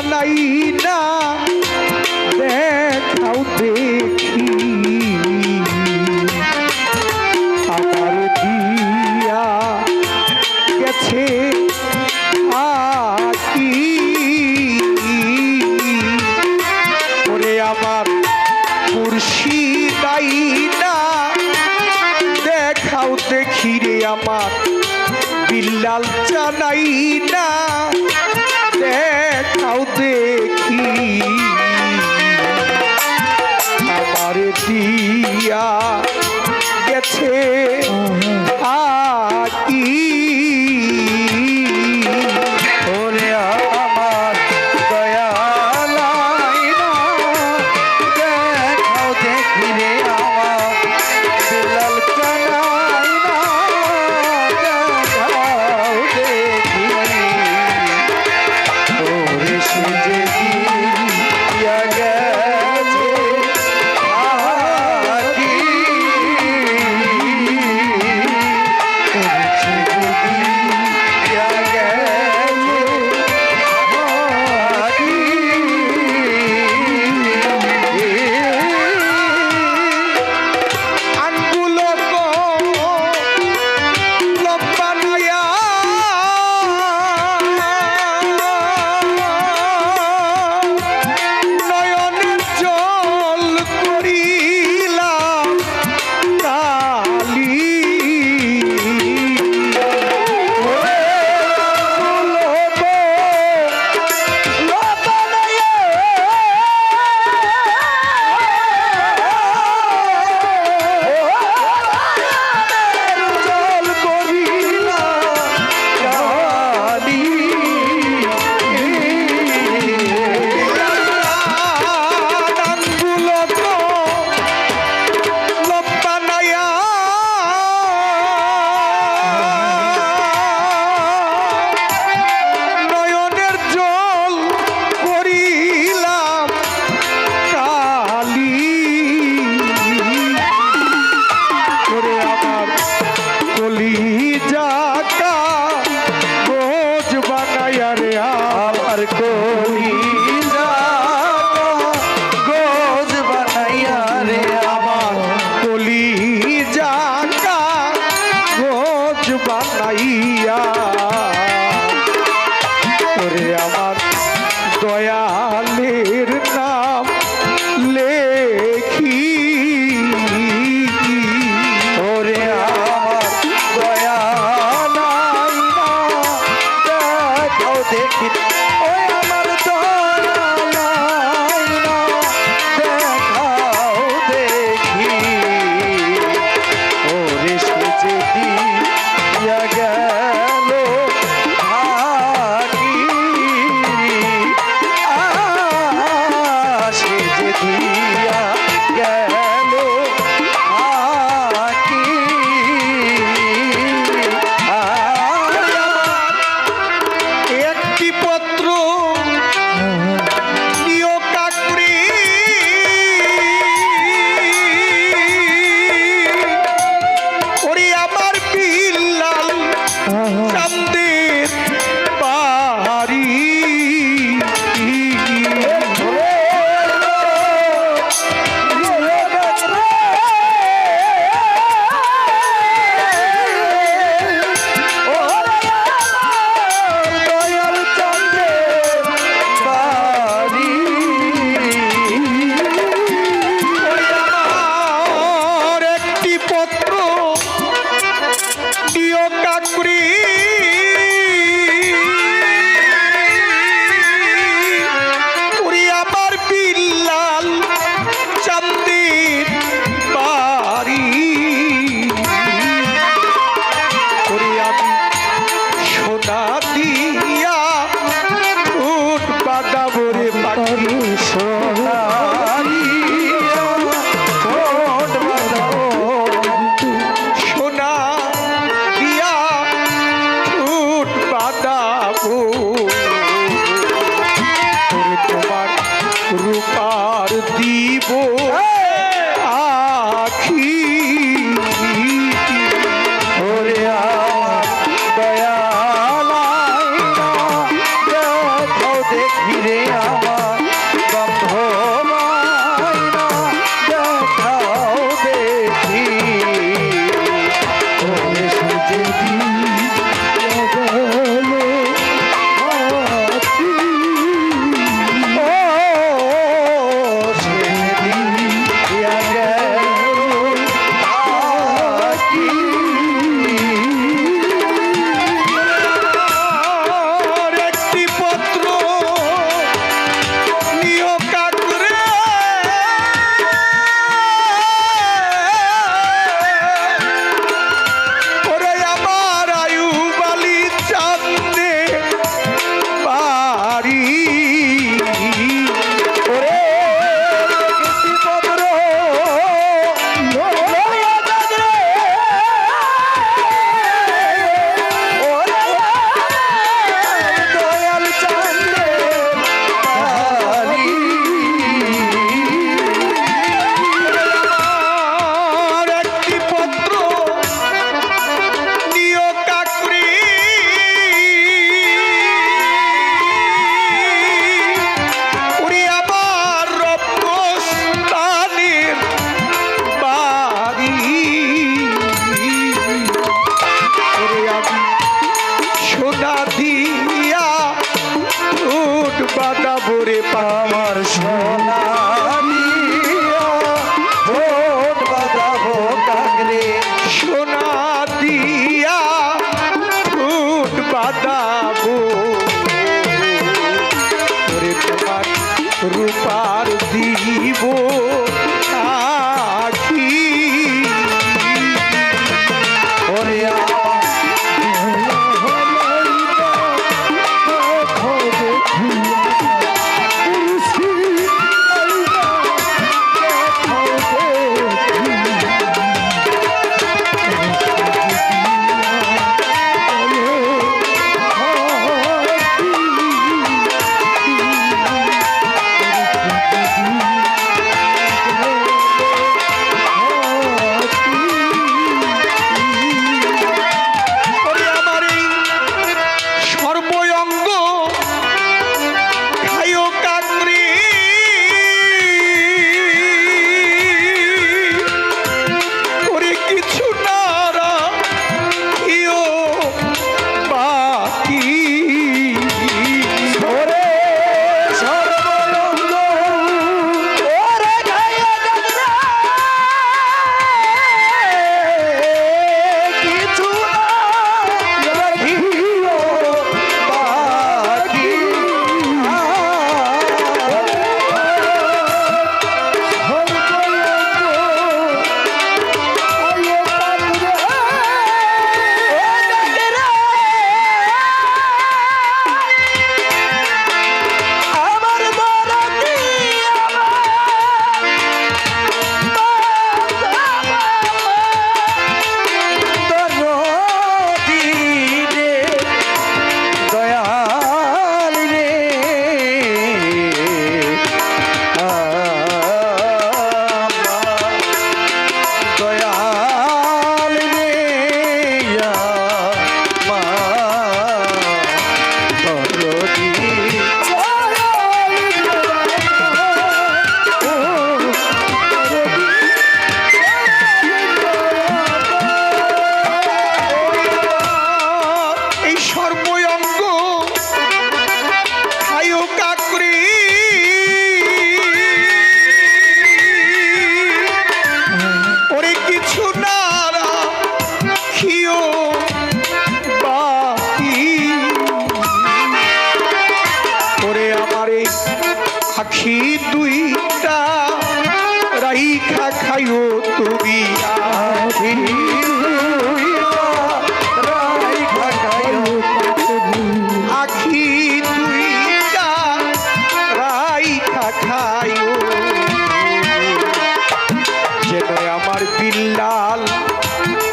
জানাই না দেখাও দেখি আমার দিয়া গেছে আকি ওরে আমার মুর্শিদাই না দেখাও দেখি রে আমার বিল্লাল জানাই না দেখাও দেখি আমার দিয়া গেছে আকি ওরে আমার দয়াল আইনা দেখাও দেখি রে আমার বিল্লাল জানাই না দেখাও দেখি ওরে সে যে দিয়া গেছে আকি ওরে সে যে দিয়া গেছে আকি আঙ্গুলো লম্বা নয়া নয়নের জল করিলাম কালি জল করিলাম নয়নের জল করিলাম কালি করে আমার কলিজাটা বোঝ বানায়া রে আমার কলিজাটা গোজ বানাইয়া রে আমার কলিজাটা গোজ বানাইয়া ওরে আমার দয়ালের নাম লেখি ওরে আমার দয়াল আইনা দেখাও দেখি ওই আমার দয়াল আইনা দেখাও দেখি ওরে সে যে দিয়া গেল আকি সে যে দিয়া গেল আকি একটি পত্র দিও কাকুরি ওরে আমার বিল্লাল চাঁদের বাড়ি দয়াল চাঁদের বাড়ি আমার একটি পত্র দিও কাকুরি ওরে আমার বিল্লাল চাঁদের বাড়ি ওরে আমি সোনা দিয়া ঠোঁট বাঁধাবো রে পাখি সোনা দিয়া ঠোঁট বাঁধাবো সোনা দিয়া ঠোঁট বাঁধাবো ওরে তোমার রূপার দিব আখি ওরে আমার দয়াল আইনা দেখাও দেখি রে আমার বন্ধবাইনা দেখাও দেখি ওরে সুযোগী আমার সোনা দিয়া ভোট বাঁধাবো কাকরে সোনা দিয়া ভোট বাঁধাবো ওরে তোমার রূপার দিব আখি ওরে আখি দুইটা রাইখা খাইও তুমি আখি রাইখা খাইও আখি দুইটা রাইখা খাইও যেন আমার বিল্লাল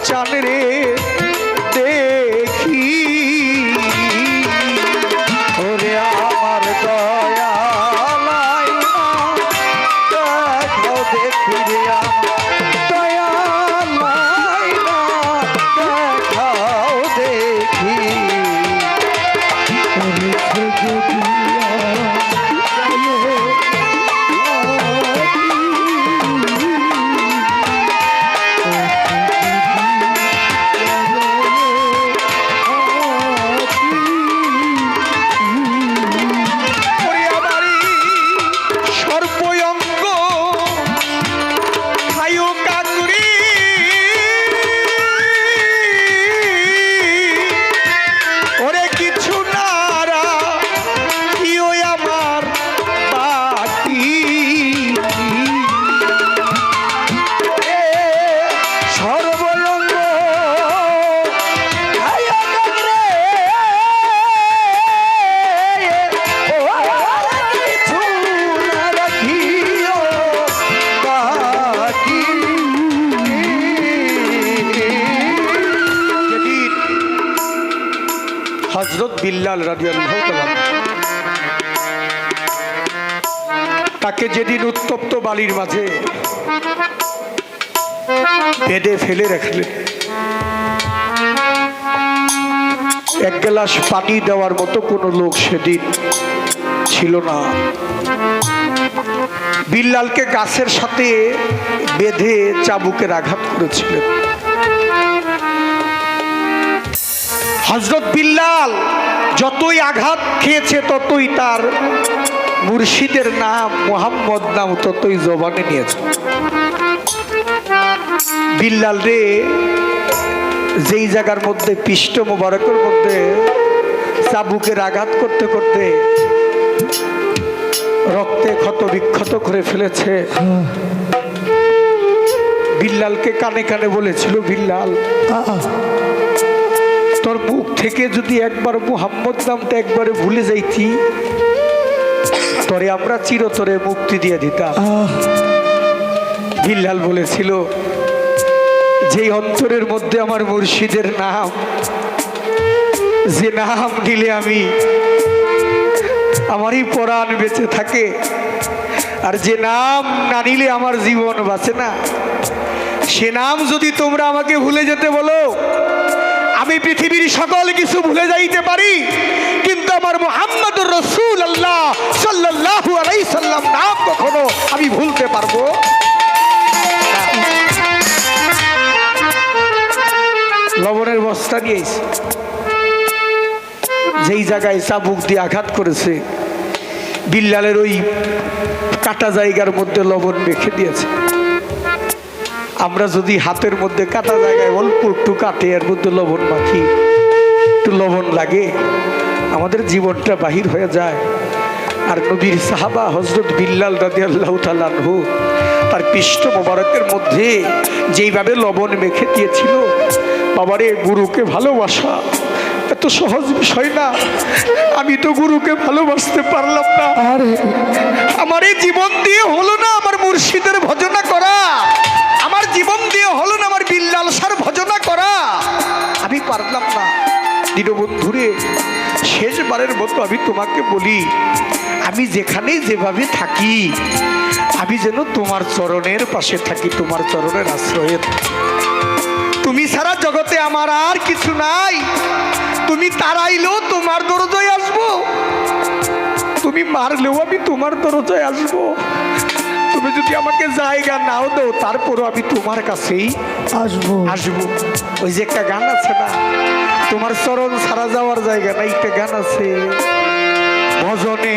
চাঁদরে দেখি ওরে আমার দয়া ফিরে দয়া বিল্লাল রাদিয়াল্লাহু তাআলা তাকে যেদিন উত্তপ্ত বালির মাঝে বেঁধে ফেলে রাখলেন, এক গ্লাস পানি দেওয়ার মতো কোনো লোক সেদিন ছিল না। বিল্লালকে গাছের সাথে বেঁধে চাবুকের আঘাত করেছিলেন। হযরত বিল্লাল যতই আঘাত খেয়েছে ততই তার মুর্শিদের নাম মুহাম্মদ নাম ততই জবানে নিয়েছে। বিল্লাল রে যেই জায়গার মধ্যে পৃষ্ঠ মোবারকের মধ্যে চাবুকের আঘাত করতে করতে রক্তে ক্ষত বিক্ষত করে ফেলেছে, বিল্লালকে কানে কানে বলেছিল, বিল্লাল তোর মুখ থেকে যদি একবার মুহাম্মদ নামটা একবারে ভুলে যাইতি, তরে আমরা চিরতরে মুক্তি দিয়ে দিতাম। বিল্লাল বলেছিল, যেই অন্তরের মধ্যে আমার মুর্শিদের নাম, যে নাম নিলে আমি আমারই পরাণ বেঁচে থাকে, আর যে নাম না নিলে আমার জীবন বাঁচে না, সে নাম যদি তোমরা আমাকে ভুলে যেতে বলো, আমি পৃথিবীর সকল কিছু ভুলে যাইতে পারি, কিন্তু আমার মুহাম্মদুর রাসূলুল্লাহ সাল্লাল্লাহু আলাইহি সাল্লাম নাম কখনো আমি ভুলতে পারবো? লবণের বস্তা নিয়েছে, যেই জায়গায় চাবুক দিয়ে আঘাত করেছে বিল্লালের ওই কাটা জায়গার মধ্যে লবণ মেখে দিয়েছে। আমরা যদি হাতের মধ্যে কাটা জায়গায় অল্প একটু কাটে এর মধ্যে লবণ মাখি, একটু লবণ লাগে, আমাদের জীবনটা বাহির হয়ে যায়। আর নবীর সাহাবা হযরত বিল্লাল রাদিয়াল্লাহু তাআলা আনহু তার পৃষ্ঠ মোবারকের মধ্যে যেইভাবে লবণ মেখে দিয়েছিল, বাবারে গুরুকে ভালোবাসা এত সহজ বিষয় না। আমি তো গুরুকে ভালোবাসতে পারলাম না, আমার এই জীবন দিয়ে হলো না আমার মুর্শিদের ভজনা করা, আমার জীবন দিয়ে হলো না আমার বিল্লাল শাহর ভজনা করা, আমি পারলাম না। দীনবন্ধুরে শেষবারের মতো আমি তোমাকে বলি, আমি যেখানে যেভাবে থাকি আমি যেন তোমার চরণের পাশে থাকি, তোমার চরণের আশ্রয়ে থাকি। তুমি ছাড়া জগতে আমার আর কিছু নাই। তুমি তাড়াইলেও তোমার দরজায় আসবো, তুমি মারলেও আমি তোমার দরজায় আসবো, তুমি যদি আমাকে জায়গা নাও দাও তারপরও আমি তোমার কাছেই আসবো। ওই যে একটা গান আছে না, তোমার চরণ ছাড়া যাওয়ার জায়গা নাই, একটা গান আছে, ভজনে